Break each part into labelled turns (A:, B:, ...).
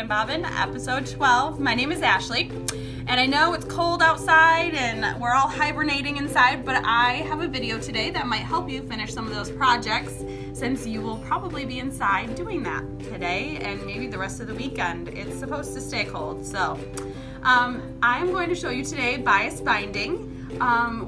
A: and Bobbin, episode 12. My name is Ashley, and I know it's cold outside and we're all hibernating inside, but I have a video today that might help you finish some of those projects since you will probably be inside doing that today and maybe the rest of the weekend. It's supposed to stay cold, so I'm going to show you today bias binding.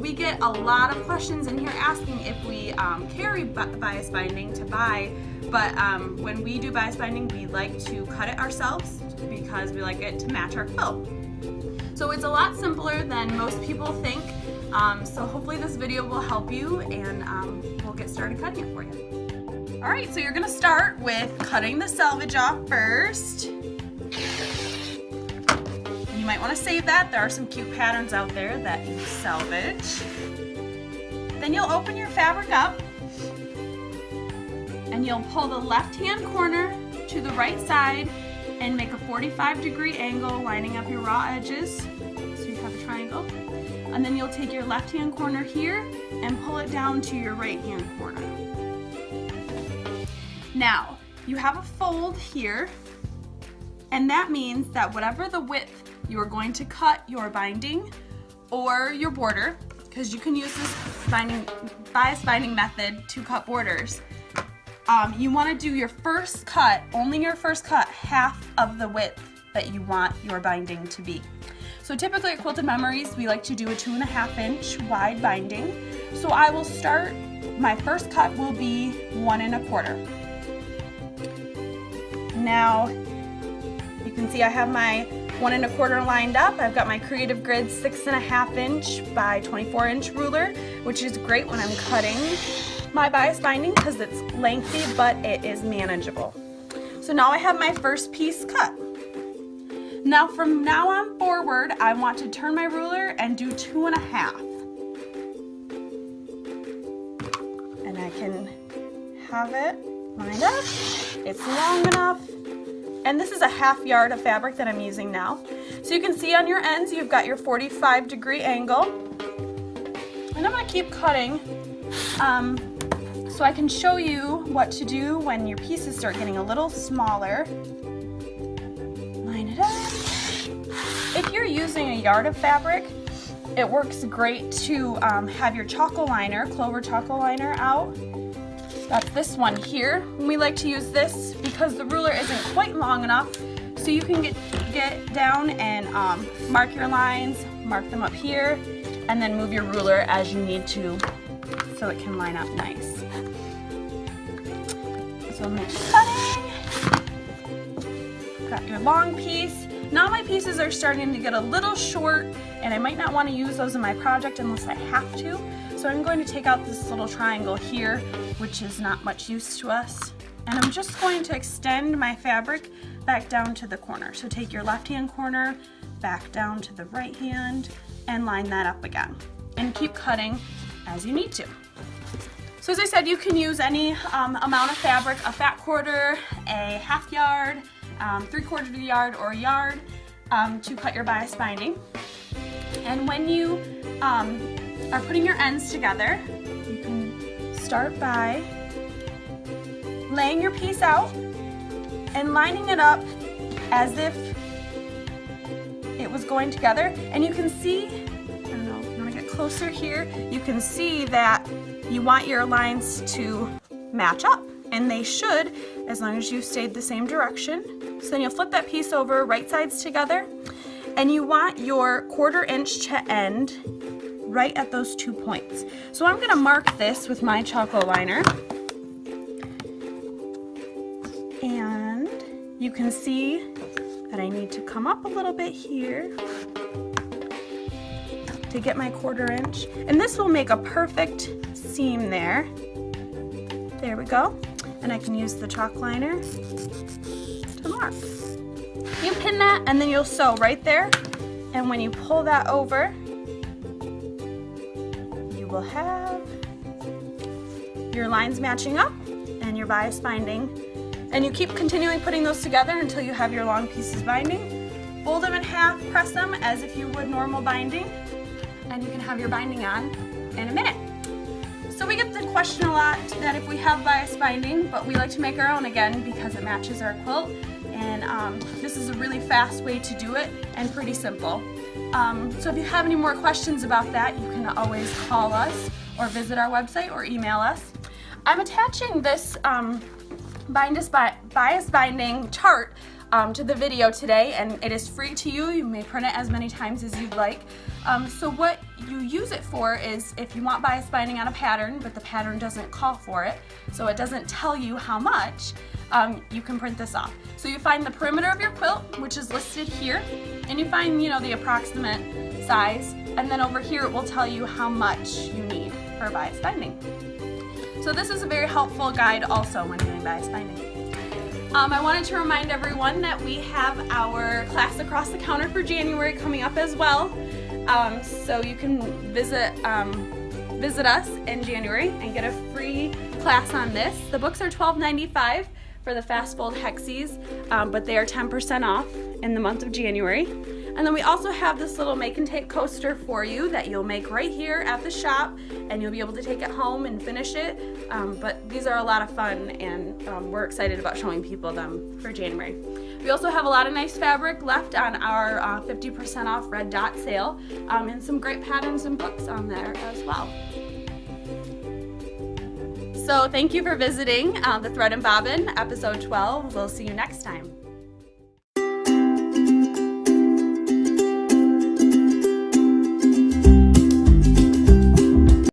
A: We get a lot of questions in here asking if we carry bias binding to buy, but when we do bias binding, we like to cut it ourselves because we like it to match our quilt. So it's a lot simpler than most people think, so hopefully this video will help you, and we'll get started cutting it for you. Alright, so you're going to start with cutting the selvage off first. You might want to save that. There are some cute patterns out there that you salvage. Then you'll open your fabric up and you'll pull the left-hand corner to the right side and make a 45-degree angle lining up your raw edges so you have a triangle. And then you'll take your left-hand corner here and pull it down to your right-hand corner. Now, you have a fold here, and that means that whatever the width you are going to cut your binding or your border, because you can use this bias binding method to cut borders, you want to do your first cut, only your first cut, half of the width that you want your binding to be. So typically at Quilted Memories, we like to do a 2.5-inch wide binding. So I will start, my first cut will be 1 1/4. Now, you can see I have my 1 1/4 lined up. I've got my Creative Grid 6.5-inch by 24-inch ruler, which is great when I'm cutting my bias binding because it's lengthy, but it is manageable. So now I have my first piece cut. Now from now on forward, I want to turn my ruler and do 2.5. And I can have it lined up. It's long enough. And this is a 1/2 yard of fabric that I'm using now. So you can see on your ends, you've got your 45-degree angle. And I'm gonna keep cutting so I can show you what to do when your pieces start getting a little smaller. Line it up. If you're using a yard of fabric, it works great to have your choco liner, clover choco liner out. That's this one here. We like to use this because the ruler isn't quite long enough, so you can get down and mark your lines, mark them up here, and then move your ruler as you need to so it can line up nice. So I'm going to keep cutting. Got your long piece. Now my pieces are starting to get a little short, and I might not want to use those in my project unless I have to. So I'm going to take out this little triangle here, which is not much use to us. And I'm just going to extend my fabric back down to the corner. So take your left-hand corner back down to the right hand and line that up again. And keep cutting as you need to. So as I said, you can use any amount of fabric, a fat quarter, a 1/2 yard, 3/4 of a yard, or a yard to cut your bias binding. And when you are putting your ends together, you can start by laying your piece out and lining it up as if it was going together. And you can see, I don't know, if you want to get closer here, you can see that you want your lines to match up, and they should, as long as you stayed the same direction. So then you'll flip that piece over, right sides together, and you want your 1/4 inch to end right at those 2 points. So I'm going to mark this with my choco liner, and you can see that I need to come up a little bit here to get my 1/4 inch, and this will make a perfect seam there. There we go. And I can use the chalk liner to mark. You pin that, and then you'll sew right there, and when you pull that over, you will have your lines matching up and your bias binding. And you keep continuing putting those together until you have your long pieces binding. Fold them in half, press them as if you would normal binding, and you can have your binding on in a minute. So we get the question a lot that if we have bias binding, but we like to make our own again because it matches our quilt, and and this is a really fast way to do it and pretty simple. So if you have any more questions about that, you can always call us or visit our website or email us. I'm attaching this bias binding chart to the video today, and it is free to you. You may print it as many times as you'd like. So what you use it for is if you want bias binding on a pattern, but the pattern doesn't call for it, so it doesn't tell you how much, you can print this off. So you find the perimeter of your quilt, which is listed here, and you find, the approximate size, and then over here it will tell you how much you need for bias binding. So this is a very helpful guide also when doing bias binding. I wanted to remind everyone that we have our class across the counter for January coming up as well. So you can visit us in January and get a free class on this. The books are $12.95 for the Fast Fold Hexies, but they are 10% off in the month of January. And then we also have this little make and take coaster for you that you'll make right here at the shop, and you'll be able to take it home and finish it. But these are a lot of fun, and we're excited about showing people them for January. We also have a lot of nice fabric left on our 50% off red dot sale, and some great patterns and books on there as well. So thank you for visiting the Thread and Bobbin, episode 12. We'll see you next time.